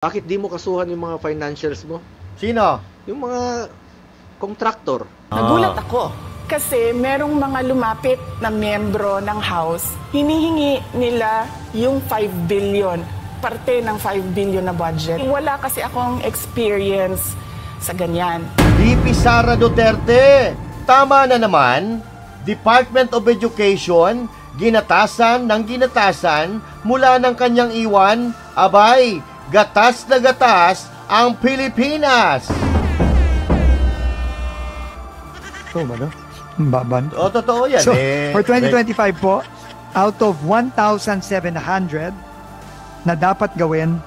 Bakit di mo kasuhan yung mga financials mo? Sino? Yung mga contractor. Nagulat ako kasi merong mga lumapit na miyembro ng House, hinihingi nila yung 5 billion, parte ng 5 billion na budget. Wala kasi akong experience sa ganyan. VP Sara Duterte, tama na naman, Department of Education, ginatasan ng ginatasan mula ng kanyang iwan, abay, gatas na gatas ang Pilipinas. Oo ba, no? Baban. O, totoo yan. So, for 2025 po, out of 1,700 na dapat gawin,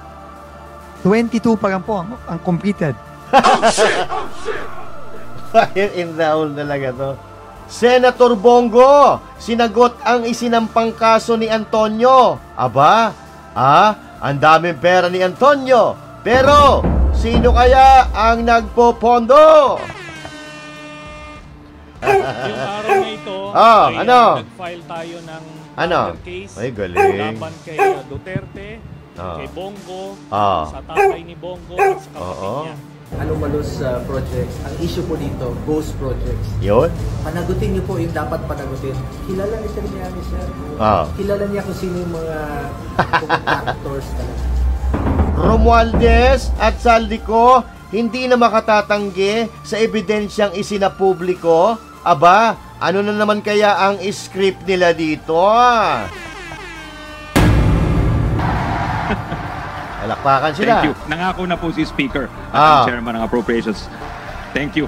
22 pa lang po ang completed. Fire in the hole talaga to. Senator Bongo, sinagot ang isinampang kaso ni Antonio. Aba, ang daming pera ni Antonio. Pero, sino kaya ang nagpopondo? Yung araw na ito, ano? nag-file tayo ng Ano? case Ay, galing. laban kay Duterte, kay Bongo, sa tatay ni Bongo, at sa kapatid niya. Anomalous projects. Ang issue po dito, ghost projects. Yun? Panagutin niyo po yung dapat panagutin. Kilala ni Sir Miami, sir. Kilala niya kung sino yung mga contractors talaga. Romualdez at Saldico hindi na makatatanggi sa ebidensyang isinapubliko. Aba, ano na naman kaya ang script nila dito? Alakpakan sila. Thank you. Nangako na po si Speaker at ang Chairman ng Appropriations. Thank you.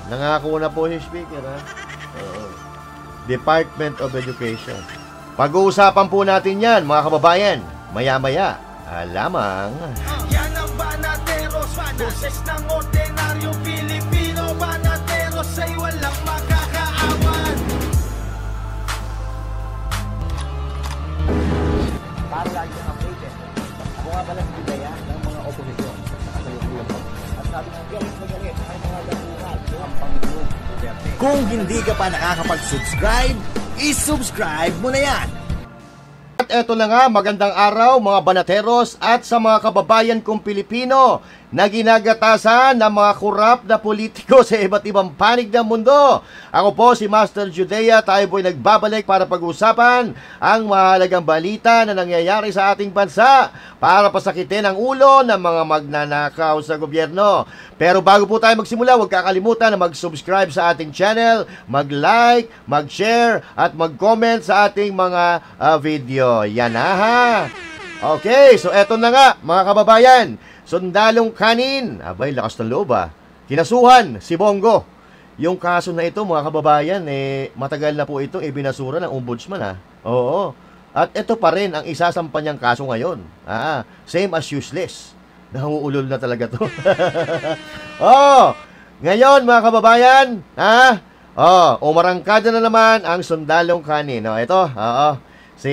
Nangako na po si Speaker, ha? Department of Education. Pag-uusapan po natin yan, mga kababayan. Maya-maya. Lamang. Yan ang Banateros, boses ng ordinaryong Pilipino. Banateros ay walang makakaawan. Para lagi ang updated. Ako nga pala si Bidaya ng mga oposisyon sa kasalukuyan ko. At sabi ng galit na galit ang mga damuhan ng Pangulong Duterte. Kung hindi ka pa nakakapag-subscribe, isubscribe mo na yan. At eto na nga, magandang araw mga banateros at sa mga kababayan kong Pilipino na ginagatasan ng mga korap na politiko sa iba't ibang panig ng mundo. Ako po si Master Judea, tayo po'y nagbabalik para pag-usapan ang mahalagang balita na nangyayari sa ating bansa para pasakitin ang ulo ng mga magnanakaw sa gobyerno. Pero bago po tayo magsimula, huwag kakalimutan na mag-subscribe sa ating channel, mag-like, mag-share at mag-comment sa ating mga video. Yan ha. Okay, so eto na nga mga kababayan. Sundalong kanin, abay lakas ng loob kinasuhan si Bongo. Yung kaso na ito mga kababayan, matagal na po itong ibinasura ng ombudsman Oo. At ito pa rin ang isasampa niyang kaso ngayon. Same as useless. Nanguulol na talaga to. Ngayon mga kababayan, umarangkada na naman ang sundalong kanin. Ito, si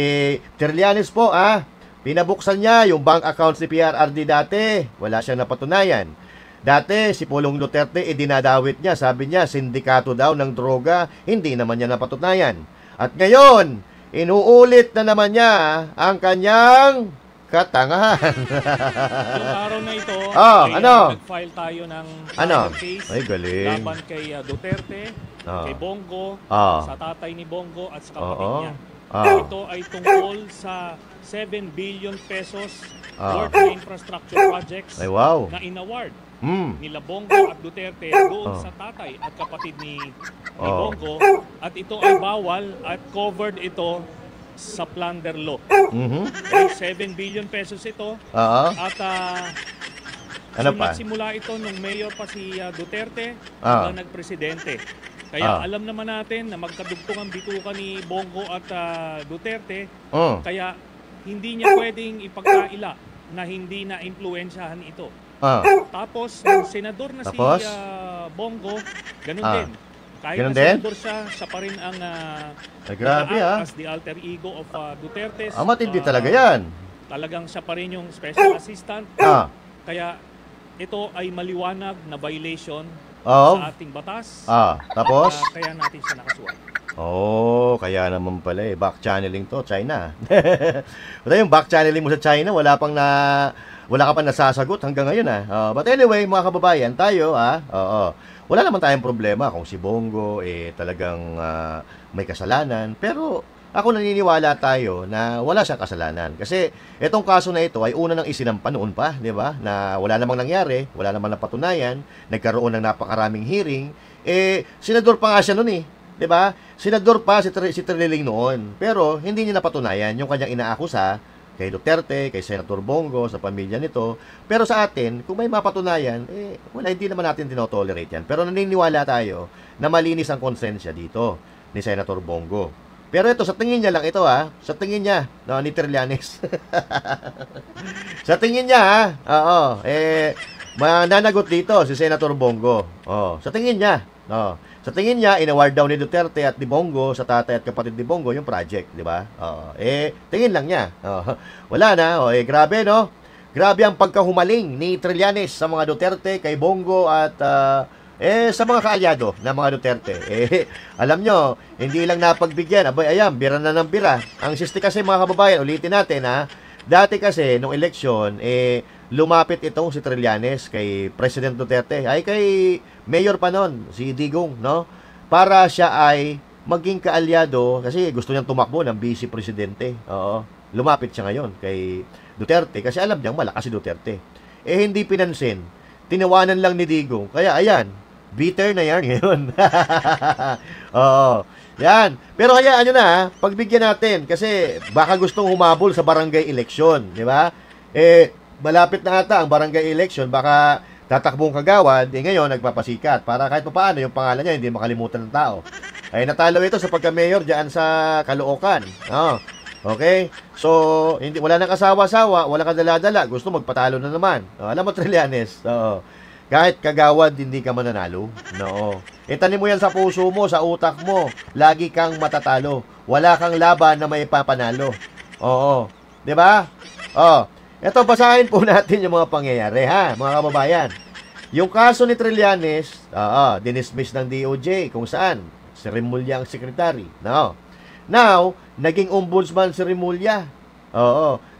Trillanes po, pinabuksan niya yung bank accounts ni PRRD dati. Wala siyang napatunayan. Dati, si Pulong Duterte, dinadawit niya. Sabi niya, sindikato daw ng droga. Hindi naman niya napatunayan. At ngayon, inuulit na naman niya ang kanyang katangahan. Yung araw na ito, nag-file tayo ng case Ay, galing. laban kay Duterte, kay Bongo, sa tatay ni Bongo, at sa kapatid niya. Ito ay tungkol sa 7 billion pesos worth of infrastructure projects na in-award nila Bongo at Duterte doon sa tatay at kapatid ni Bongo, at ito ay bawal at covered ito sa plunder law. 7 billion pesos ito at simula ito nung mayor pa si Duterte hanggang nagpresidente. Kaya alam naman natin na magkadugtong ang bituka ni Bongo at Duterte. Kaya hindi niya pwedeng ipagkaila na hindi na impluwensyahan ito. Tapos, yung senador na si Bongo, ganun din. Kahit na senador siya pa rin ang as the alter ego of Duterte. Matindi talaga yan. Talagang siya pa rin yung special assistant. Kaya ito ay maliwanag na violation sa ating batas. Tapos? Kaya natin siya nakasuhan. Kaya naman pala back channeling to, China. Wala yung back channeling mo sa China, wala pang wala ka pa nasasagot hanggang ngayon but anyway, mga kababayan, tayo wala naman tayong problema kung si Bongo talagang may kasalanan. Pero ako naniniwala tayo na wala siyang kasalanan. Kasi itong kaso na ito ay una nang isinampa noon pa, di ba? Na wala namang nangyari, wala namang napatunayan, nagkaroon ng napakaraming hearing. Senador pa nga siya noon di ba? Senador pa si Trillanes noon. Pero hindi niya napatunayan yung kanyang inaakusa kay Duterte, kay Senator Bongo, sa pamilya nito. Pero sa atin, kung may mapatunayan, wala, hindi naman natin tinotolerate yan. Pero naniniwala tayo na malinis ang konsensya dito ni Senator Bongo. Pero ito, sa tingin niya lang ito sa tingin niya, ni Trillanes. Sa tingin niya mananagot dito si Senator Bongo. Sa tingin niya. Sa tingin niya, inaward daw ni Duterte at ni Bongo, sa tatay at kapatid ni Bongo, yung project, di ba? Tingin lang niya. Wala na. Grabe, no? Grabe ang pagkahumaling ni Trillanes sa mga Duterte, kay Bongo at sa mga kaalyado na mga Duterte. Alam nyo, hindi lang napagbigyan. Abay, ayan, bira na ng bira. Ang siste kasi, mga kababayan, ulitin natin dati kasi, nung eleksyon, lumapit itong si Trillanes kay President Duterte, ay kay Mayor pa nun, si Digong, no? Para siya ay maging kaalyado, kasi gusto niyang tumakbo ng vice presidente. Lumapit siya ngayon kay Duterte, kasi alam niyang malakas si Duterte. Hindi pinansin. Tinawanan lang ni Digong. Kaya, ayan, bitter na yan ngayon. Yan. Pero hayaan nyo na, pagbigyan natin, kasi baka gustong humabol sa barangay election, di ba? Malapit na ata ang barangay election, baka tatakbong kagawad, ngayon nagpapasikat para kahit paano yung pangalan niya hindi makalimutan ng tao. Natalo ito sa pagka-mayor diyan sa Caloocan. Okay? So, wala nang kasawa-sawa, wala kadala-dala, gusto magpatalo na naman. Alam mo, Trillanes, kahit kagawad, hindi ka mananalo. No. Itanim mo yan sa puso mo, sa utak mo, lagi kang matatalo. Wala kang laban na may papanalo. Di ba? Ito, basahin po natin yung mga pangyayari, mga kababayan. Yung kaso ni Trillanes, dinismiss ng DOJ, kung saan, si Remulla ang secretary. Now, naging ombudsman si Remulla.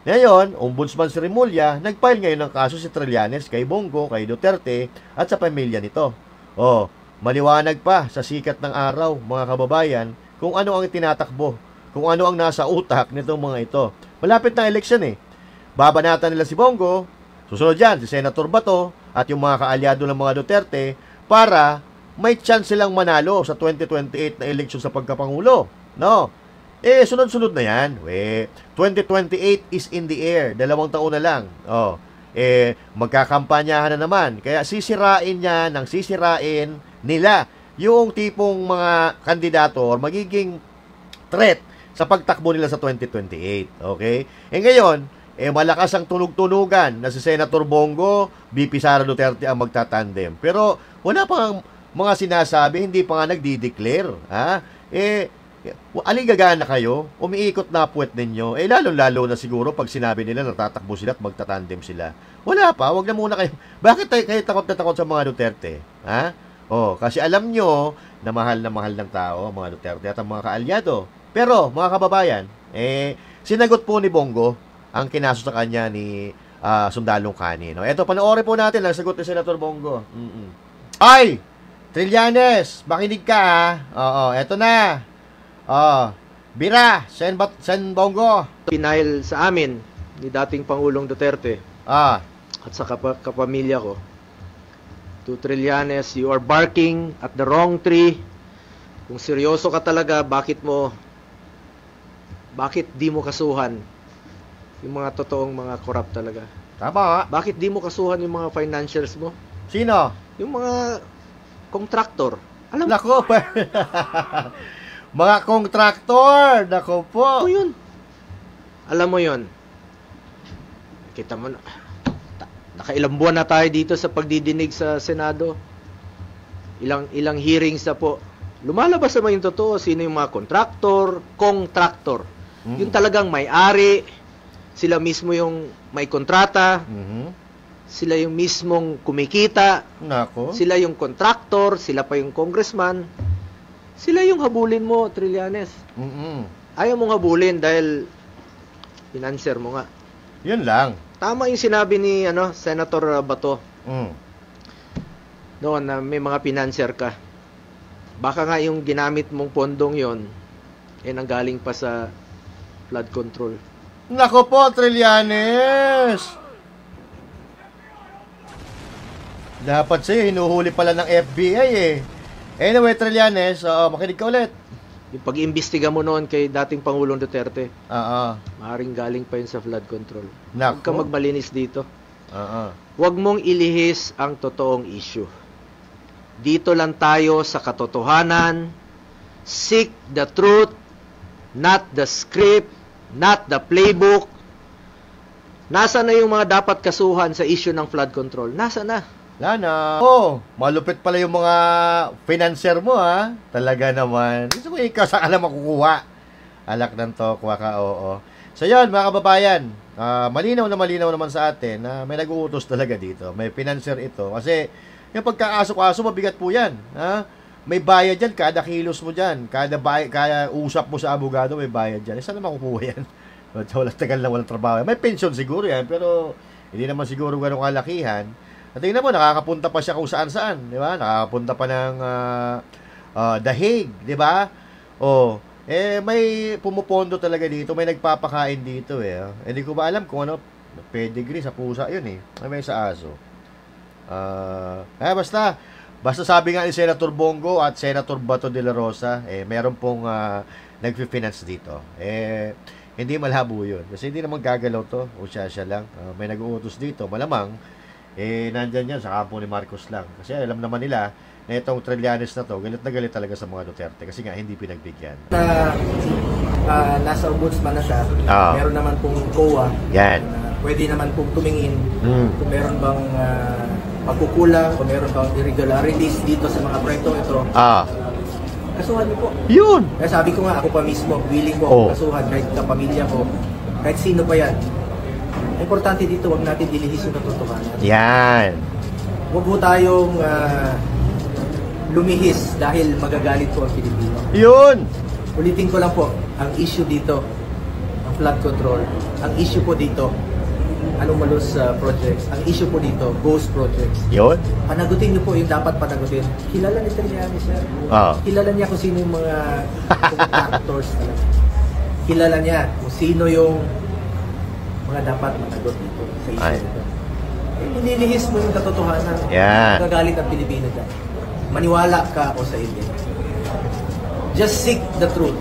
Ngayon, ombudsman si Remulla, nag-file ngayon ng kaso si Trillanes kay Bongo, kay Duterte, at sa pamilya nito. Maliwanag pa sa sikat ng araw, mga kababayan, kung ano ang tinatakbo, kung ano ang nasa utak nitong mga ito. Malapit na eleksyon Babanatan nila si Bongo, susunod dyan, si Senator Bato, at yung mga kaalyado ng mga Duterte, para may chance silang manalo sa 2028 na eleksyon sa pagkapangulo. No? Sunod-sunod na yan. 2028 is in the air. 2 taon na lang. Magkakampanyahan na naman. Kaya sisirain niya ng sisirain nila yung tipong mga kandidato or magiging threat sa pagtakbo nila sa 2028. Okay? Ngayon, malakas ang tunog-tunugan na si Senator Bongo, VP Sara Duterte ang magtatandem. Pero wala pang mga sinasabi, hindi pa nga nagdi-declare. Aligagaan na kayo, umiikot na puwet ninyo. Lalo-lalo na siguro pag sinabi nila natatakbo sila at magtatandem sila. Wala pa, wag na muna kayo. Bakit kayo takot na takot sa mga Duterte? Kasi alam nyo na mahal ng tao, mga Duterte at ang mga kaalyado. Pero, mga kababayan, sinagot po ni Bongo ang kinaso sa kanya ni Sundalong Kani. Ito, panoorin po natin ang sagot ni Senator Bongo. Ay! Trillanes, makinig ka eto na. Bira, Sen Bongo. Pinahil sa amin ni dating Pangulong Duterte at sa kapamilya ko. To Trillanes, you are barking at the wrong tree. Kung seryoso ka talaga, bakit di mo kasuhan yung mga totoong mga corrupt talaga? Tama. Bakit di mo kasuhan yung mga financials mo? Sino? Yung mga contractor. Alam Nako, mga contractor. Nako po. Yun. Alam mo yun. Kita mo na. Nakailang buwan na tayo dito sa pagdidinig sa Senado. Ilang hearings na po. Lumalabas naman yung totoo. Sino yung mga contractor. Yung talagang may-ari. Sila mismo yung may kontrata. Sila yung mismong kumikita. Nako. Sila yung contractor. Sila pa yung congressman. Sila yung habulin mo, Trillanes. Ayaw mong habulin dahil financer mo nga. Yun lang. Tama yung sinabi ni Senator Bato. Mm. Noon na may mga financier ka. Baka nga yung ginamit mong pondong yon nanggaling pa sa flood control. Nako po, Trillanes! Dapat sa'yo, hinuhuli pala ng FBI eh. Anyway, Trillanes, makinig ka ulit. Yung pag-imbestiga mo noon kay dating Pangulong Duterte, maaaring galing pa yun sa flood control. Huwag ka magmalinis dito. Huwag mong ilihis ang totoong issue. Dito lang tayo sa katotohanan. Seek the truth, not the script, not the playbook. Nasa na yung mga dapat kasuhan sa issue ng flood control? Nasa na? Lana. Malupit pala yung mga financier mo, ha? Talaga naman. Gusto mo ikaw saan ka na makukuha? Alak ng tokwa ka, oo. So yun, mga kababayan, malinaw naman sa atin na may nag-uutos talaga dito. May financier ito. Kasi yung pagkakaso-kaso, mabigat po yan. Ha? May bayad dyan, kada kilos mo dyan. Kada usap mo sa abogado, may bayad dyan. Saan na makukuha yan? Walang tagal na walang trabaho. May pension siguro yan, pero hindi naman siguro ganong kalakihan. At tingnan mo, nakakapunta pa siya kung saan-saan, di ba? Nakakapunta pa ng The Hague, di ba? May pumupondo talaga dito, may nagpapakain dito eh. Hindi ko ba alam kung ano, pedigree sa pusa yun eh. May sa aso. Basta sabi nga ni Senator Bongo at Senator Bato de la Rosa, meron pong nag-finance dito. Hindi malabo yun. Kasi hindi naman gagalaw to, o siya lang. May nag-uutos dito, malamang, nandyan yan sa kampo ni Marcos lang. Kasi alam naman nila na itong Trillanes na to, galit na galit talaga sa mga Duterte kasi nga hindi pinagbigyan. Nasa ombudsman na siya, meron naman pong COA. Yan. Pwede naman pong tumingin kung meron bang pagkukulang, kung meron bang irregularities dito sa mga proyektong ito. Kasuhan niyo po. Yun! Kaya sabi ko nga, ako pa mismo, willing ko kasuhan kahit kapamilya ko, kahit sino pa yan. Importante dito, wag natin dilihis yung katotohanan. Yan. Huwag po tayong lumihis dahil magagalit po ang Pilipino. Yun! Ulitin ko lang po, ang issue dito, ang flood control, ang issue po dito, anomalous projects, ang issue po dito, ghost projects. Yun? Panagutin niyo po yung dapat panagutin. Kilala ni Trillanes, sir. Kilala niya kung sino yung mga contractors talaga. Kilala niya kung sino yung mga dapat managot dito sa issue dito. Nililihis mo yung katotohanan. Yeah. Nagagalit ang Pilipino dyan. Maniwala ka ako sa hindi. Just seek the truth.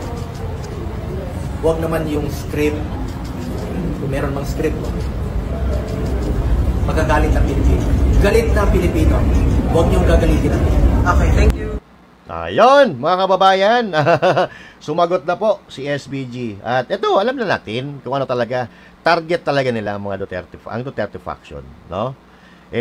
Huwag naman yung script. Kung meron mang script, magagalit ang Pilipino. Galit na ang Pilipino. Huwag niyong gagalitin natin. Okay, thank you. Ayun, mga kababayan. Sumagot na po si SBG. At ito, alam na natin kung ano talaga target talaga nila ang mga Duterte faction, no?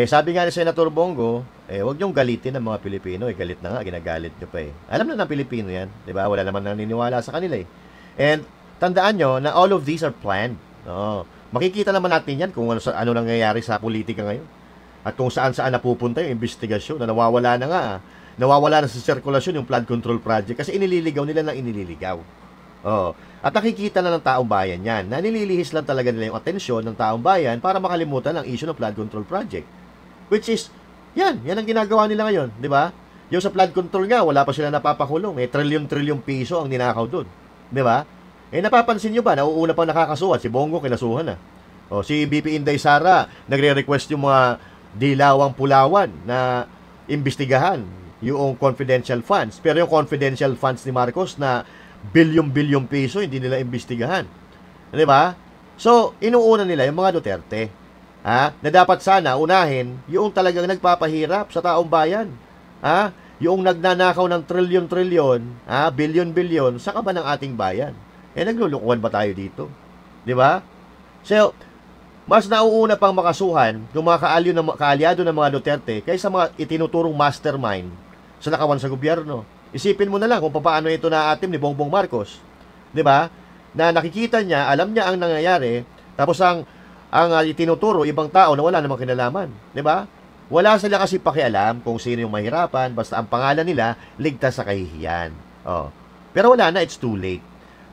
Sabi nga ni Senator Bongo, huwag niyong galitin ang mga Pilipino. Galit na nga, ginagalit niyo pa eh. Alam na ng Pilipino yan, di ba? Wala naman naniniwala sa kanila eh. And tandaan nyo na all of these are planned. No? Makikita naman natin yan kung ano nangyayari sa politika ngayon. At kung saan-saan napupunta yung investigasyon na nawawala na nga. Nawawala na sa sirkulasyon yung flood control project kasi inililigaw nila ng inililigaw. At nakikita na ng taong bayan yan na nililihis lang talaga nila yung atensyon ng taong bayan para makalimutan ang issue ng flood control project. Which is, yan ang ginagawa nila ngayon, di ba? Yung sa flood control nga, wala pa sila napapakulong. Trilyon piso ang ninakaw doon. Di ba? Napapansin nyo ba, nauuna pang nakakasuhan, si Bongo kinasuhan na. Si BP Inday Sara, nagre-request yung mga dilawang pulawan na imbestigahan yung confidential funds. Pero yung confidential funds ni Marcos na bilyon-bilyon piso, hindi nila imbestigahan. Di ba? So, inuuna nila yung mga Duterte. Na dapat sana unahin yung talagang nagpapahirap sa taong bayan. Yung nagnanakaw ng trilyon-trilyon, bilyon-bilyon, sa kaba ng ating bayan. Naglulukuhan ba tayo dito? Di ba? So, mas nauuna pang makasuhan yung mga kaalyado ng mga Duterte kaysa mga itinuturong mastermind sa nakawan sa gobyerno. Isipin mo na lang kung paano ito naatim ni Bongbong Marcos. 'Di ba? Na nakikita niya, alam niya ang nangyayari, tapos ang itinuturo ibang tao na wala namang kinalaman, 'di ba? Wala sila kasi pakialam kung sino yung mahirapan, basta ang pangalan nila ligtas sa kahihiyan. Pero wala na, it's too late.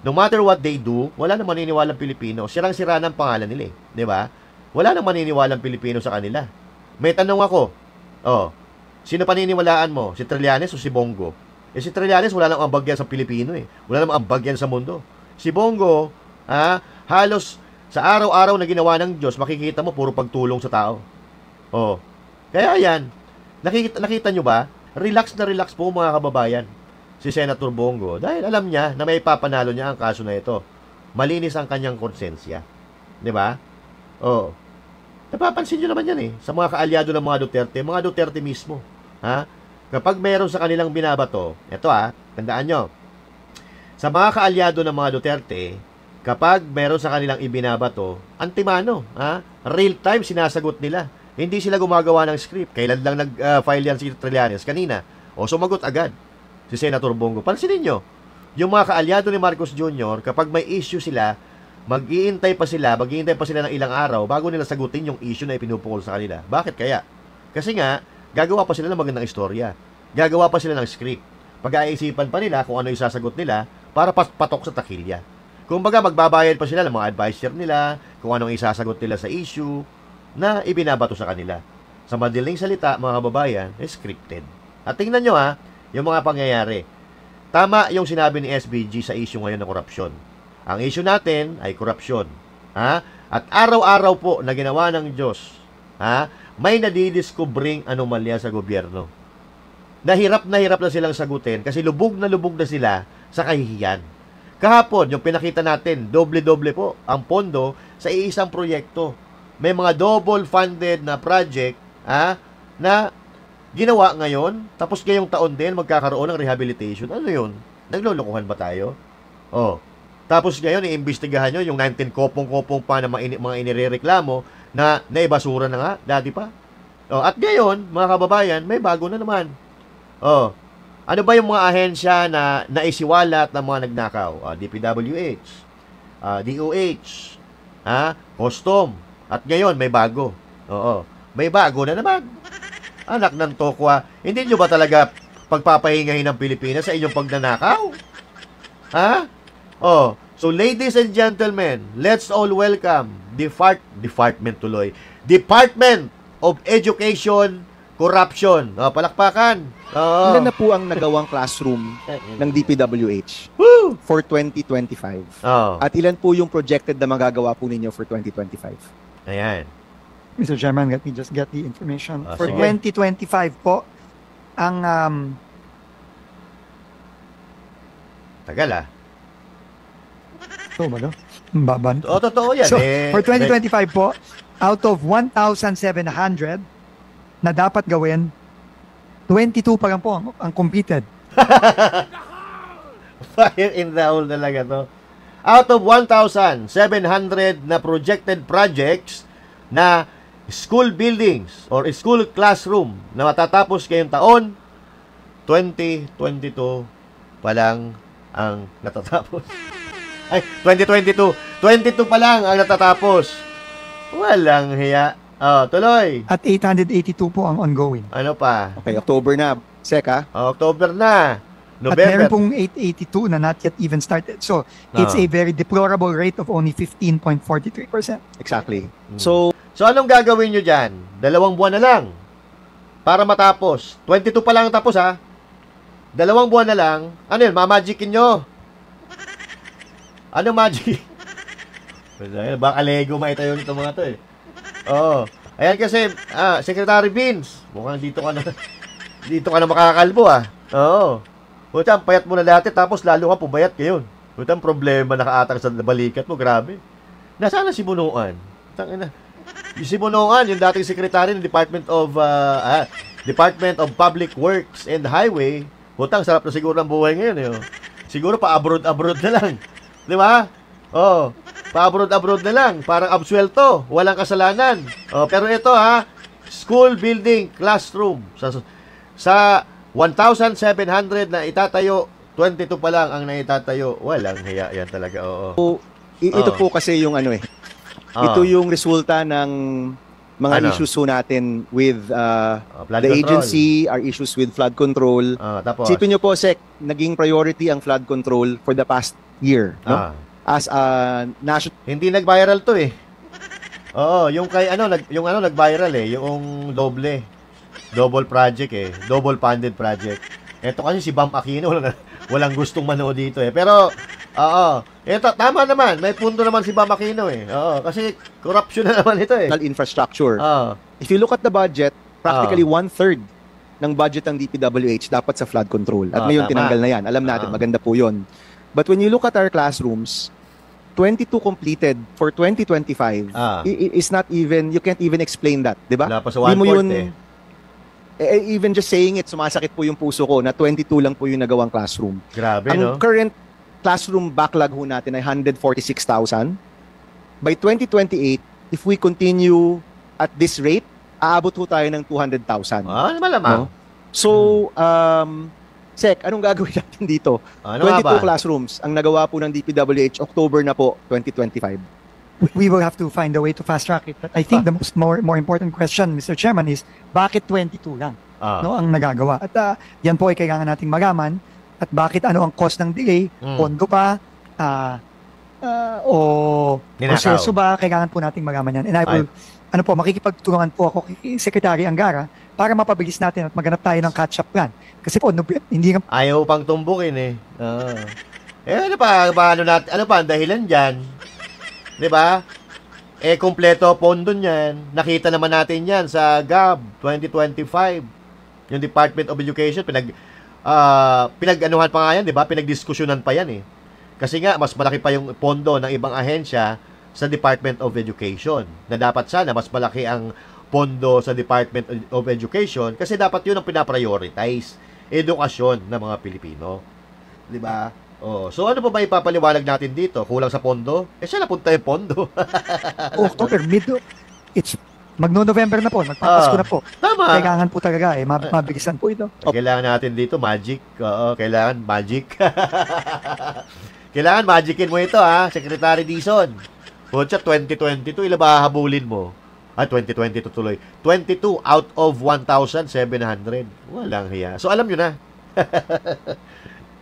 No matter what they do, wala namang maniniwalang Pilipino, sirang-sira ng pangalan nila, 'di ba? wala nang maniniwalang Pilipino sa kanila. May tanong ako, sino paniniwalaan mo? Si Trillanes o si Bongo? Si Trillanes wala nang ambag yan sa Pilipino Wala nang ambag yan sa mundo. Si Bongo, halos sa araw-araw na ginawa ng Diyos, makikita mo puro pagtulong sa tao. Kaya yan, nakita nyo ba? Relax na relax po mga kababayan si Senator Bongo dahil alam niya na may papanalo niya ang kaso na ito. Malinis ang kanyang konsensya. Di ba? Napapansin nyo naman yan sa mga kaalyado ng mga Duterte mismo. Kapag meron sa kanilang binabato, tandaan nyo, sa mga kaalyado ng mga Duterte, kapag meron sa kanilang ibinabato, antimano, real time sinasagot nila. Hindi sila gumagawa ng script. Kailan lang nag-file yan si Trillanes? Kanina. Sumagot agad si Senator Bongo. Pansinin nyo, yung mga kaalyado ni Marcos Jr., kapag may issue sila, maghihintay pa sila ng ilang araw bago nila sagutin yung issue na ipinupukol sa kanila. Bakit kaya? Kasi nga, gagawa pa sila ng magandang istorya. Gagawa pa sila ng script. Pag-aisipan pa nila kung ano isasagot nila para patok sa takilya. Kumbaga, magbabayad pa sila ng mga advisor nila kung anong isasagot nila sa issue na ibinabato sa kanila. Sa madaling salita, mga kababayan, scripted. At tingnan nyo yung mga pangyayari. Tama yung sinabi ni SBG sa issue ngayon ng korupsyon. Ang issue natin ay korupsyon. At araw-araw po na ginawa ng Diyos, may nadidiscovering anomalya sa gobyerno. Nahirap na silang sagutin kasi lubog na sila sa kahihiyan. Kahapon, yung pinakita natin, doble-doble po ang pondo sa iisang proyekto. May mga double funded na project na ginawa ngayon, tapos ngayong taon din magkakaroon ng rehabilitation. Ano yun? Naglolokohan ba tayo? Tapos ngayon, iimbestigahan nyo yung 19 kopong-kopong pa na mga inirereklamo na naibasura na nga, dati pa. At ngayon, mga kababayan, may bago na naman. Ano ba yung mga ahensya na naisiwalat ng mga nagnakaw? DPWH, DOH, Custom. At ngayon, may bago. May bago na naman. Anak ng tokwa, hindi nyo ba talaga pagpapahingahin ng Pilipinas sa inyong pagnanakaw? So ladies and gentlemen, let's all welcome Department of Education Corruption. Palakpakan. Ilan na po ang nagawang classroom ng DPWH for 2025? At ilan po yung projected na magagawa po ninyo for 2025? Ayan. Mr. Chairman, let me just get the information. For sige. 2025 po, ang... Tagal Ito ba, no? Baban. Totoo yan. So, for 2025 po, out of 1,700 na dapat gawin, 22 pa lang po ang completed. Fire in the hole talaga to. Out of 1,700 na projected projects na school buildings or school classroom na matatapos ngayong taon, 2022 pa lang ang natatapos. Ay, 2022. 22 pa lang ang natatapos. Walang hiya. Tuloy. At 882 po ang ongoing. Ano pa? Okay, October na. Seka? October na. November. At meron pong 882 na not yet even started. So, it's a very deplorable rate of only 15.43%. Exactly. So anong gagawin nyo dyan? 2 buwan na lang para matapos. 22 pa lang tapos 2 buwan na lang. Ano yun? Mamagicin nyo. Ano magic? Baka Lego maitayo nito mga to Ayan kasi, Secretary Vince, mukhang dito ka na makakalbo Putang, payat mo na dati, tapos lalo ka pumayat ngayon. Putang, problema nakaatang sa balikat mo, grabe. Nasaan na si Bunuan? Si Bunuan, yung dating secretary ng Department of Public Works and Highway, putang, sarap na siguro ng buhay ngayon. Siguro pa-abroad na lang. Di ba? Pa-abroad na lang. Parang absuelto. Walang kasalanan. Pero ito school building, classroom. Sa 1,700 na itatayo, 22 pa lang ang naitatayo. Walang hiya yan talaga. Ito po kasi yung ito yung resulta ng mga issues natin with the agency, our issues with flood control. Sipin nyo po, Sec, naging priority ang flood control for the past year. No? As a national... Hindi nag-viral to Oo, yung kay nag-viral yung double project double funded project. Ito kasi si Bam Aquino walang gustong manood dito Pero ito tama naman, may punto naman si Bam Aquino Oo, kasi corruption na naman ito Infrastructure. If you look at the budget, practically 1/3 ng budget ng DPWH dapat sa flood control. At ngayon tinanggal na yan. Alam natin, maganda po 'yon. But when you look at our classrooms, 22 completed for 2025 is not even, you can't even explain that, di ba? Wala pa sa 1/4 even just saying it, sumasakit po yung puso ko na 22 lang po yung nagawang classroom. Grabe, Ang current classroom backlog ho natin ay 146,000. By 2028, if we continue at this rate, aabot ho tayo ng 200,000. Malamang. No? So, Sec, anong gagawin natin dito? 22 classrooms ang nagawa po ng DPWH October na po 2025. We will have to find a way to fast track it. But I think the more important question, Mr. Chairman, is bakit 22 lang ang nagagawa? At yan po ay kailangan nating malaman. At bakit ang cost ng delay? Pondo ba? O proseso ba? Kailangan po nating malaman yan. And I will, makikipagtulungan po ako kay Secretary Angara para mapabilis natin at maghanap tayo ng catch-up plan. Kasi po, hindi nga... Ayaw pang tumbukin ano pa ang dahilan dyan? Diba? Kompleto pondo niyan. Nakita naman natin yan sa GAB 2025. Yung Department of Education, pinag-anuhan pa nga yan, diba? Pinag-diskusyonan pa yan Kasi nga, mas malaki pa yung pondo ng ibang ahensya sa Department of Education. Na dapat sana, mas malaki ang pondo sa Department of Education kasi dapat yun ang pinaprioritize. Edukasyon ng mga Pilipino. Diba? So ano pa ba ipapaliwanag natin dito? Kulang sa pondo? Saan napunta yung pondo? October, it's magno-November na po, magpapasko na po. Tama. Kailangan po talaga mabilisan po ito. Kailangan natin dito magic. Kailangan magic. Kailangan magicin mo ito Secretary Dizon. Pucha, 2022, ilan ba hahabulin mo? 2022 tuloy. 22 out of 1,700. Walang hiya. So alam nyo na.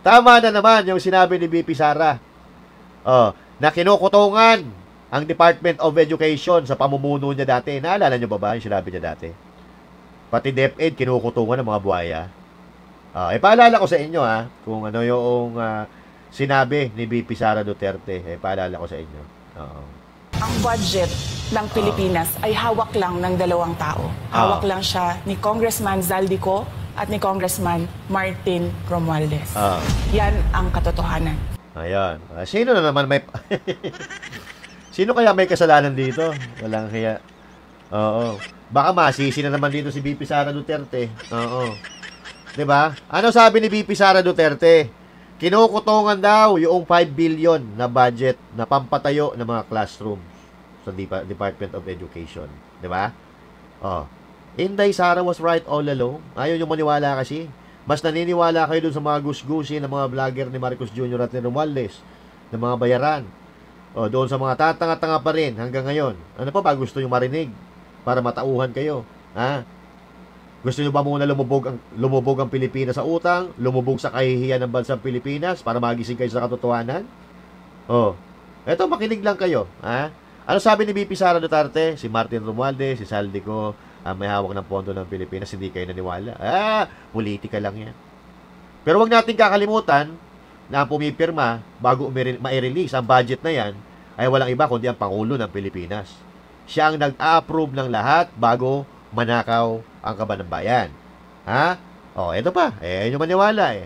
Tama na naman yung sinabi ni BP Sara. Na kinukutungan ang Department of Education sa pamumuno niya dati. Naalala nyo ba yung sinabi niya dati? Pati DepEd kinukutungan ng mga buhaya. Paalala ko sa inyo kung ano yung sinabi ni BP Sara Duterte. Paalala ko sa inyo. Ang budget ng Pilipinas ay hawak lang ng dalawang tao. Hawak lang siya ni Congressman Zaldico at ni Congressman Martin Romualdez. Yan ang katotohanan. Ayan. Sino na naman may... Sino kaya may kasalanan dito? Walang hiya. Baka masisi na naman dito si BP Sara Duterte. Diba? Ano sabi ni BP Sara Duterte? Kinukutungan daw yung 5 billion na budget na pampatayo ng mga classroom sa Department of Education. Diba? Inday Sara was right all along. Ayaw nyo maniwala kasi. Mas naniniwala kayo dun sa mga gusgusi ng mga vlogger ni Marcos Jr. at ni Romualdez, ng mga bayaran. Doon sa mga tatanga-tanga pa rin hanggang ngayon. Ano pa ba gusto nyo marinig para matauhan kayo? Gusto nyo ba muna lumubog ang Pilipinas sa utang? Lumubog sa kahihiyan ng bansang Pilipinas para magising kayo sa katotohanan? Eto, makinig lang kayo. Ano sabi ni BP Sara Duterte? Si Martin Romualdez, si Zaldico, may hawak ng pondo ng Pilipinas, hindi kayo naniwala. Politika lang yan. Pero wag natin kakalimutan na ang pumipirma bago ma-release ang budget na yan ay walang iba kundi ang Pangulo ng Pilipinas. Siya ang nag-approve ng lahat bago manakaw ang kaban ng bayan. Ito pa. Yun yung maniwala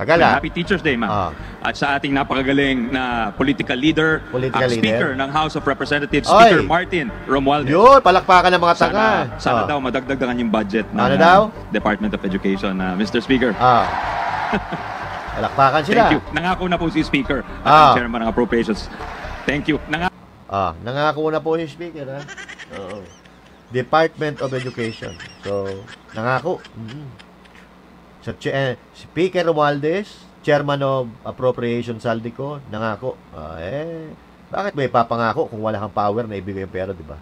Tagala. Happy Teacher's Day, ma'am. At sa ating napakagaling na political leader, Speaker ng House of Representatives, Speaker Martin Romualdez. Yun, palakpakan ng mga tanga. Sana daw madagdagan yung budget ng Department of Education, Mr. Speaker. Palakpakan sila. Thank you. Nangako na po si Speaker at Chairman ng Appropriations. Thank you. Nangako na po si Speaker. Department of Education. So, nangako. So, Speaker Romualdez, Chairman of Appropriations Zaldico, nangako. Bakit may papangako kung wala kang power na ibigay yung pera, di ba?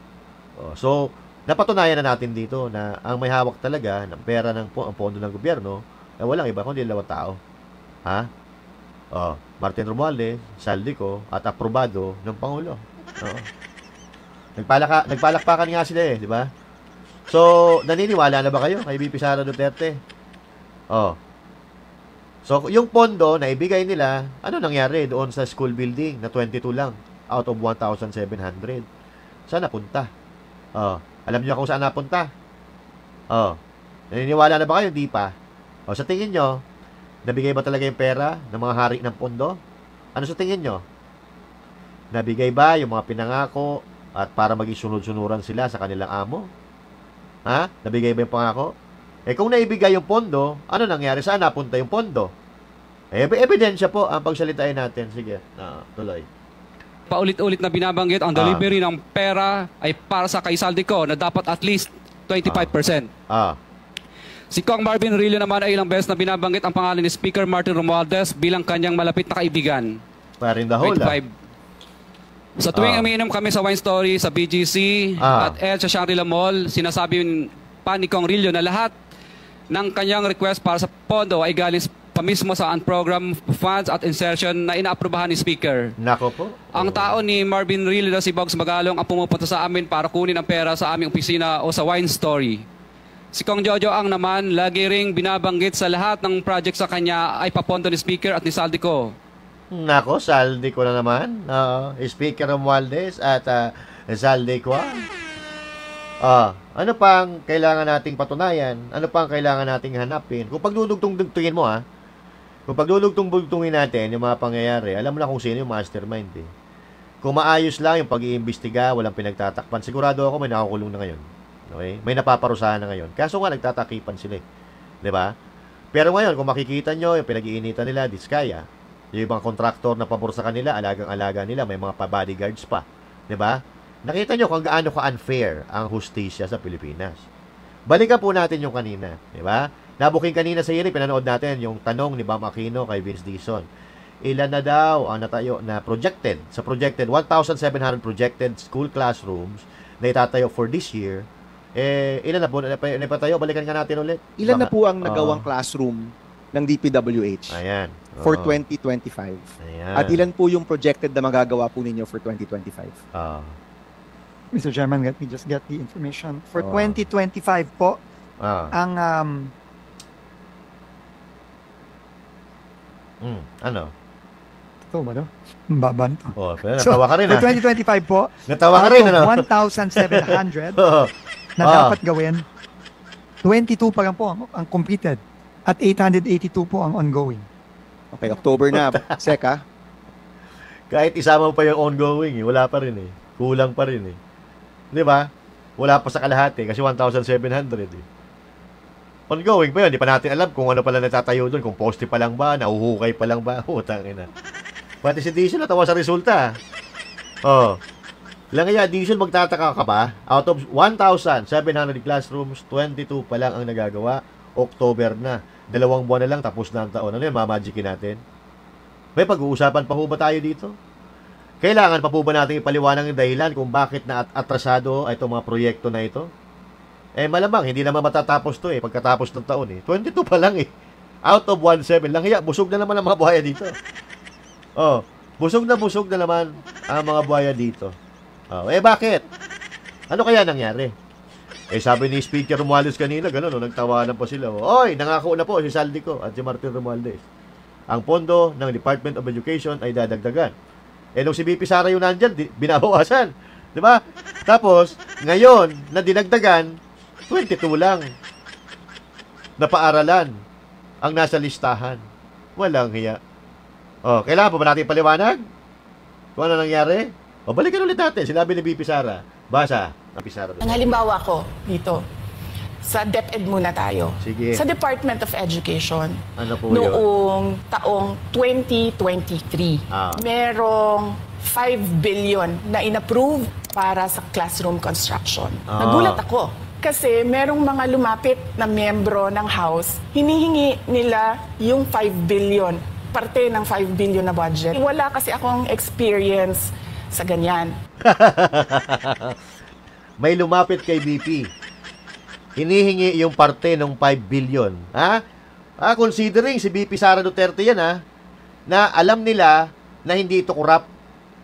So, napatunayan na natin dito na ang may hawak talaga ng pera ng pondo ng gobyerno ay walang iba kundi dalawang tao. Martin Romualdez, Zaldico, at aprobado ng Pangulo. Oo. Nagpalakpakan nga sila di ba? So, naniniwala na ba kayo kay VP Sara Duterte? So, yung pondo na ibigay nila, ano nangyari doon sa school building na 22 lang out of 1,700? Saan napunta? Alam niyo kung saan napunta? Naniniwala na ba kayo? Hindi pa. Sa tingin nyo, nabigay ba talaga yung pera ng mga hari ng pondo? Ano sa tingin nyo? Nabigay ba yung mga pinangako at para maging sunod-sunuran sila sa kanilang amo? Nabigay ba yung pangako? Kung naibigay yung pondo, ano nangyari? Saan napunta yung pondo? Ebidensya po ang pagsalitain natin. Sige, tuloy. Paulit-ulit na binabanggit ang delivery ng pera ay para sa kay Saldico na dapat at least 25%. Si Kong Marvin Rillo naman ay ilang beses na binabanggit ang pangalan ni Speaker Martin Romualdez bilang kanyang malapit na kaibigan. Parin the whole, 25. Sa tuwing umiinom kami sa Wine Story, sa BGC, at sa Shangri-La Mall, sinasabi pa ni Kong Rillo na lahat ng kanyang request para sa pondo ay galing pa mismo sa unprogrammed funds at insertion na inaaprubahan ni Speaker. Nako po. Ang tao ni Marvin Rillo na si Bogs Magalong ang pumupunta sa amin para kunin ang pera sa aming opisina o sa Wine Story. Si Kong Jojo Ang naman, lagi ring binabanggit sa lahat ng project sa kanya ay papondo ni Speaker at ni Saldico. Nako, Saldico na naman. Speaker Romualdez at Saldico. Ano pang kailangan nating patunayan? Ano pang kailangan nating hanapin? Kung pagdudugtong-dugtungin mo, kung pagdudugtong-dugtungin natin yung mga pangyayari, alam mo na kung sino yung mastermind Kung maayos lang yung pag-iimbestiga, walang pinagtatakpan, sigurado ako may nakakulong na ngayon. Okay? May napaparusahan na ngayon. Kaso nga, nagtatakipan sila. Diba? Pero ngayon, kung makikita nyo, yung pinag-iinitan nila, diskaya. Yung ibang kontraktor na pabor sa kanila, alagang-alaga nila, may mga pa-bodyguards pa. Diba? Nakita nyo kung gaano ka-unfair ang hustisya sa Pilipinas. Balikan po natin yung kanina. Diba? Nabuking kanina sa hearing, pinanood natin yung tanong ni Bam Aquino kay Vince Dizon. Ilan na daw ang natayo na projected? Sa projected, 1,700 projected school classrooms na itatayo for this year. Ilan na po napatayo? Balikan nga natin ulit. Ilan na po ang nagawang classroom ng DPWH? Ayan. For 2025. Ayan. At ilan po yung projected na magagawa po ninyo for 2025? Mr. Chairman, let me just get the information. For 2025 po, ang ano? Ito ba, no? Baban to. Natawa ka rin, for 2025 po, natawa ka rin, 1,700 na dapat gawin, 22 pa lang po ang completed at 882 po ang ongoing. Okay, October na. Seka? Kahit isama pa yung ongoing, wala pa rin Kulang pa rin Di ba? Wala pa sa kalahati kasi 1,700 Ongoing pa yun. Di pa natin alam kung ano pala natatayo doon. Kung poste pa lang ba, nauhukay pa lang ba. Tangina. Pati si Diesel natawa sa resulta. Langaya, Diesel, magtataka ka ba? Out of 1,700 classrooms, 22 pa lang ang nagagawa. October na. 2 buwan na lang, tapos na ang taon. Ano yun, mamagicin natin? May pag-uusapan pa po ba tayo dito? Kailangan pa po ba natin ipaliwanag yung dahilan kung bakit na atrasado itong mga proyekto na ito? Malamang, hindi naman matatapos to pagkatapos ng taon 22 pa lang Out of 1,700. Langaya, busog na naman ang mga buhaya dito. Busog na naman ang mga buhaya dito. Bakit? Ano kaya nangyari? Sabi ni Speaker Romualdez kanina, gano'n, nagtawanan pa sila. Oy, nangako na po si Saldico at si Martin Romualdez. Ang pondo ng Department of Education ay dadagdagan. Nung si BP Sara yung nandyan, binabawasan. Diba? Tapos, ngayon, na dinagdagan, 22 lang na paaralan ang nasa listahan. Walang hiya. Kailangan pa ba natin paliwanag? Kung ano nangyari? Balikan ulit natin. Sinabi ni BP Sara. Basa. Ang halimbawa ko dito, sa DepEd muna tayo. Sige. Sa Department of Education, ano po noong taong 2023, merong 5 billion na inapprove para sa classroom construction. Nagulat ako. Kasi merong mga lumapit na miyembro ng House, hinihingi nila yung 5 billion, parte ng 5 billion na budget. Wala kasi akong experience sa ganyan. May lumapit kay BP. Hinihingi yung parte ng 5 billion. Considering si BP Sara Duterte yan, na alam nila na hindi ito corrupt.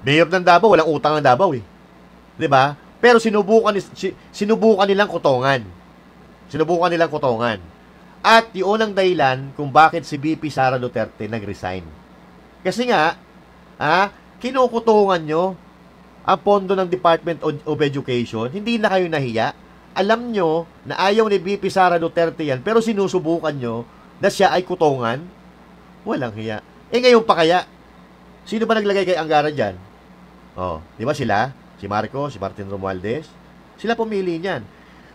Mayor ng Davao, walang utang ng Davao eh. 'Di ba? Pero sinubukan nilang kutongan. Sinubukan nilang kutongan. At yung unang dahilan kung bakit si VP Sara Duterte nag-resign. Kasi nga, kinukutungan nyo ang pondo ng Department of Education, hindi na kayo nahiya. Alam nyo na ayaw ni VP Sara Duterte yan, pero sinusubukan nyo na siya ay kutungan. Walang hiya. Ngayon pa kaya, sino ba naglagay kay Angara dyan? Di ba sila? Si Marcos, si Martin Romualdez? Sila pumili niyan.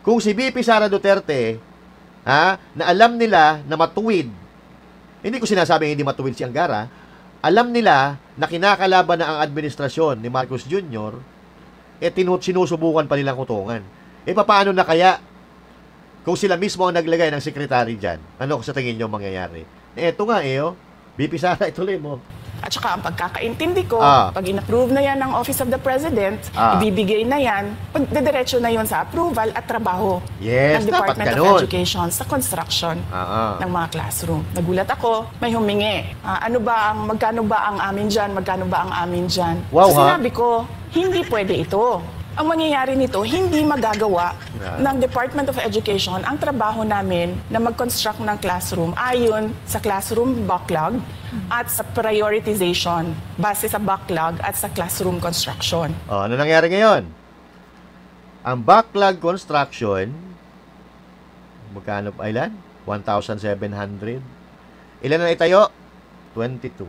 Kung si VP Sara Duterte, na alam nila na matuwid, hindi ko sinasabing hindi matuwid si Angara, alam nila na kinakalaban na ang administrasyon ni Marcos Jr., sinusubukan pa nilang kutungan. Paano na kaya kung sila mismo ang naglagay ng sekretary dyan? Ano sa tingin nyo mangyayari? Eto nga VP Sara, ituloy mo. At saka ang pagkakaintindi ko, pag in-approve na yan ng Office of the President, ibibigay na yan, pagdediretso na yon sa approval at trabaho ng Department of Education sa construction ng mga classroom. Nagulat ako, may humingi. Magkano ba ang amin dyan? Magkano ba ang amin dyan? So sinabi ko, hindi pwede ito. Ang mangyayari nito, hindi magagawa ng Department of Education ang trabaho namin na mag-construct ng classroom ayon sa classroom backlog at sa prioritization base sa backlog at sa classroom construction. Ano nangyari ngayon? Ang backlog construction, magkano pa ilan? 1,700. Ilan na itayo? 22.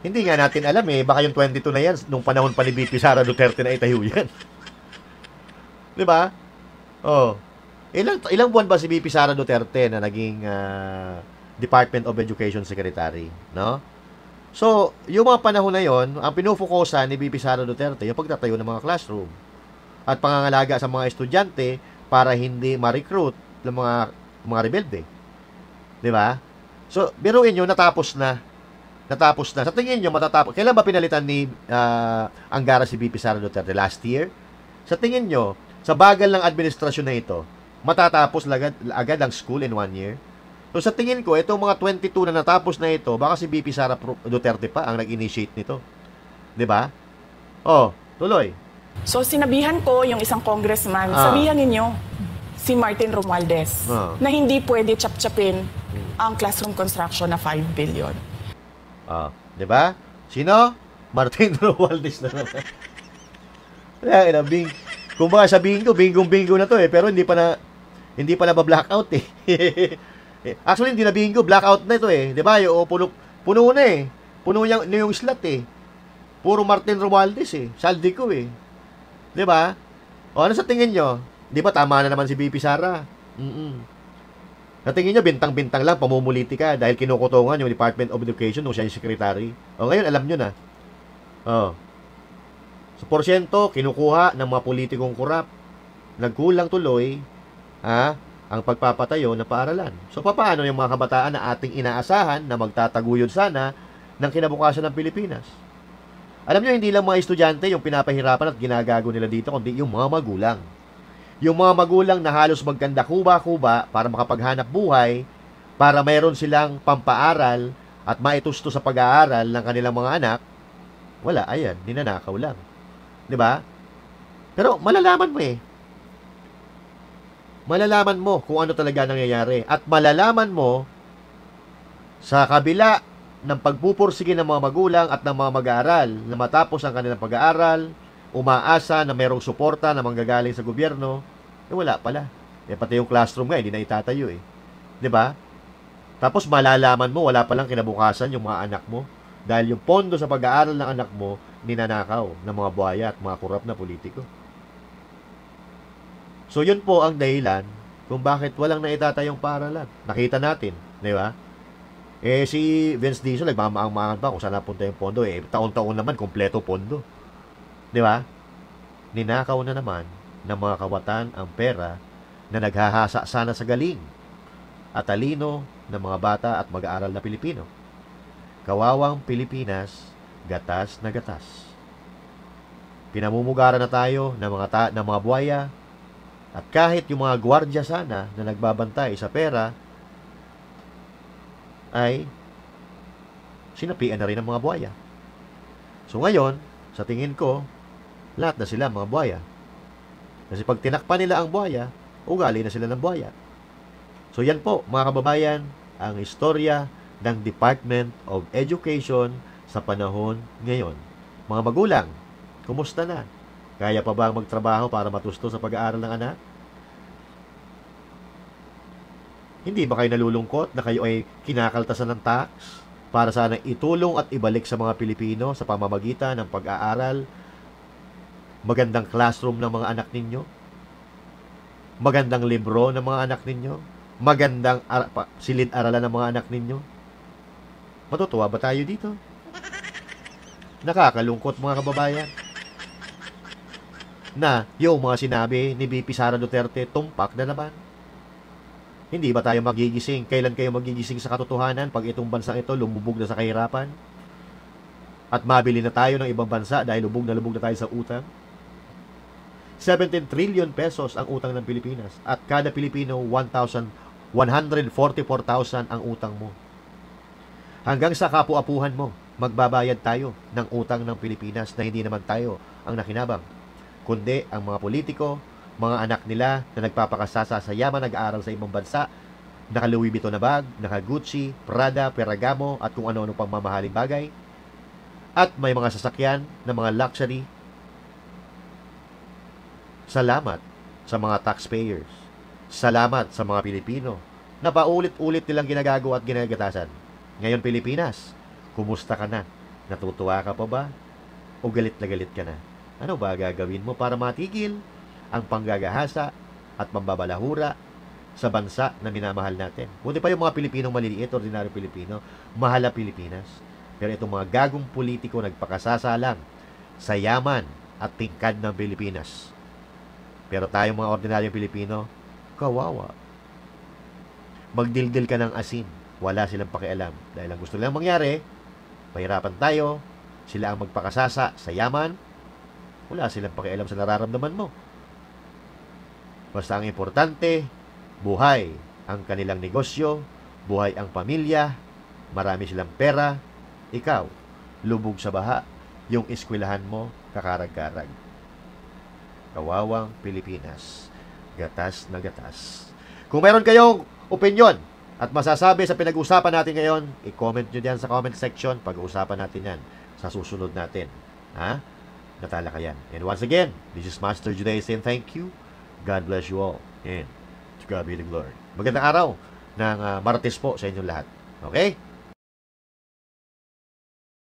Hindi nga natin alam baka yung 22 na yan, nung panahon pa ni VP Sara Duterte na itayo yan. Di ba? Ilang buwan ba si VP Sara Duterte na naging Department of Education Secretary? No? So, yung mga panahon na yon, ang pinufokusan ni VP Sara Duterte, yung pagtatayo ng mga classroom at pangangalaga sa mga estudyante para hindi ma-recruit ng mga rebelde. Di ba? So, biruin nyo, natapos na. Sa tingin nyo, matatapos. Kailan ba pinalitan ni Angara si VP Sara Duterte? Last year? Sa tingin nyo, sa bagal ng administrasyon na ito, matatapos agad ang school in 1 year? So sa tingin ko, itong mga 22 na natapos na ito, baka si VP Sara Duterte pa ang nag-initiate nito. 'Di ba? Tuloy. So sinabihan ko yung isang congressman, sabihan ninyo si Martin Romualdez na hindi pwede chap-chapin ang classroom construction na 5 billion. 'Di ba? Sino? Martin Romualdez na naman. Kung baka sabihin ko, bingo na to pero hindi pa na ba-blackout Actually, hindi na bingo, blackout na ito 'di ba? Puno na Puno yung slot Puro Martin Romualdez Saldi ko 'Di ba? Ano sa tingin nyo? 'Di ba tama na naman si VP Sara? Sa tingin nyo, bintang-bintang lang, pamumulitika dahil kinukutungan yung Department of Education nung siya yung secretary. Ngayon, alam nyo na. Sa porsyento, kinukuha ng mga politikong kurap. Nagkulang tuloy, ang pagpapatayo ng paaralan. So, paano yung mga kabataan na ating inaasahan na magtataguyod sana ng kinabukasan ng Pilipinas? Alam nyo, hindi lang mga estudyante yung pinapahirapan at ginagago nila dito, kundi yung mga magulang. Yung mga magulang na halos magkanda kuba-kuba para makapaghanap buhay, para mayroon silang pampaaral at maitusto sa pag-aaral ng kanilang mga anak, wala, ayan, ninanakaw lang. 'Di ba? Pero malalaman mo Malalaman mo kung ano talaga nangyayari. At malalaman mo sa kabila ng pagpupursige ng mga magulang at ng mga mag-aaral na matapos ang kanilang pag-aaral, umaasa na mayroong suporta na manggagaling sa gobyerno, wala pala. Pati yung classroom nga, hindi na itatayo 'Di ba? Tapos malalaman mo, wala palang kinabukasan yung mga anak mo. Dahil yung pondo sa pag-aaral ng anak mo, ninanakaw ng mga buhaya at mga kurap na politiko. So yun po ang dahilan kung bakit walang naitatayong paaralan. Nakita natin, 'di ba? Si Vince Dizon nagmamaang-maangan pa kung saan napunta yung pondo. Taon-taon naman, kompleto pondo. 'Di ba? Ninakaw na naman ng mga kawatan ang pera na naghahasa sana sa galing at talino ng mga bata at mag-aaral na Pilipino. Kawawang Pilipinas, gatas na gatas. Pinamumugaran na tayo ng mga buhaya at kahit yung mga gwardiya sana na nagbabantay sa pera ay sinapian na rin ng mga buhaya. So ngayon, sa tingin ko, lahat na sila mga buhaya. Kasi pag tinakpan nila ang buhaya, ugali na sila ng buhaya. So yan po, mga kababayan, ang istorya ng Department of Education sa panahon ngayon. Mga magulang, kumusta na? Kaya pa ba magtrabaho para matusto sa pag-aaral ng anak? Hindi ba kayo nalulungkot na kayo ay kinakaltasan ng tax para sana itulong at ibalik sa mga Pilipino sa pamamagitan ng pag-aaral, magandang classroom ng mga anak ninyo, magandang libro ng mga anak ninyo, magandang silid-aralan ng mga anak ninyo? Matutuwa ba tayo dito? Nakakalungkot mga kababayan na yung mga sinabi ni VP Sara Duterte tumpak na naman. Hindi ba tayo magigising? Kailan kayo magigising sa katotohanan pag itong bansang ito lumubog na sa kahirapan? At mabili na tayo ng ibang bansa dahil lubog na tayo sa utang? 17 trillion pesos ang utang ng Pilipinas at kada Pilipino 144,000 ang utang mo. Hanggang sa kapu-apuhan mo, magbabayad tayo ng utang ng Pilipinas na hindi naman tayo ang nakinabang, kundi ang mga politiko, mga anak nila na nagpapakasasa sa yaman, nag-aaral sa ibang bansa, naka Louis Vuitton na bag, naka Gucci, Prada, Ferragamo at kung ano-ano pang mamahaling bagay, at may mga sasakyan na mga luxury. Salamat sa mga taxpayers. Salamat sa mga Pilipino na paulit-ulit nilang ginagago at ginagatasan. Ngayon Pilipinas, kumusta ka na? Natutuwa ka pa ba? O galit na galit ka na? Ano ba gagawin mo para matigil ang panggagahasa at pambabalahura sa bansa na minamahal natin? Buti pa yung mga Pilipinong maliliit, ordinaryong Pilipino, mahal ang Pilipinas. Pero itong mga gagong politiko nagpakasasalang sa yaman at tingkad ng Pilipinas. Pero tayong mga ordinaryong Pilipino, kawawa. Magdildil ka ng asin, wala silang pakialam. Dahil ang gusto nilang mangyari, mahirapan tayo, sila ang magpakasasa sa yaman, wala silang pakialam sa nararamdaman mo. Basta ang importante, buhay ang kanilang negosyo, buhay ang pamilya, marami silang pera, ikaw, lubog sa baha, yung eskwelahan mo, kakarag-karag. Kawawang Pilipinas, gatas na gatas. Kung meron kayong opinion at masasabi sa pinag-usapan natin ngayon, i-comment nyo diyan sa comment section, pag-uusapan natin yan sa susunod natin. Ha? Natalakayan. And once again, this is Master Juday saying thank you. God bless you all. And to God be the glory. Magandang araw ng Martes po sa inyong lahat. Okay?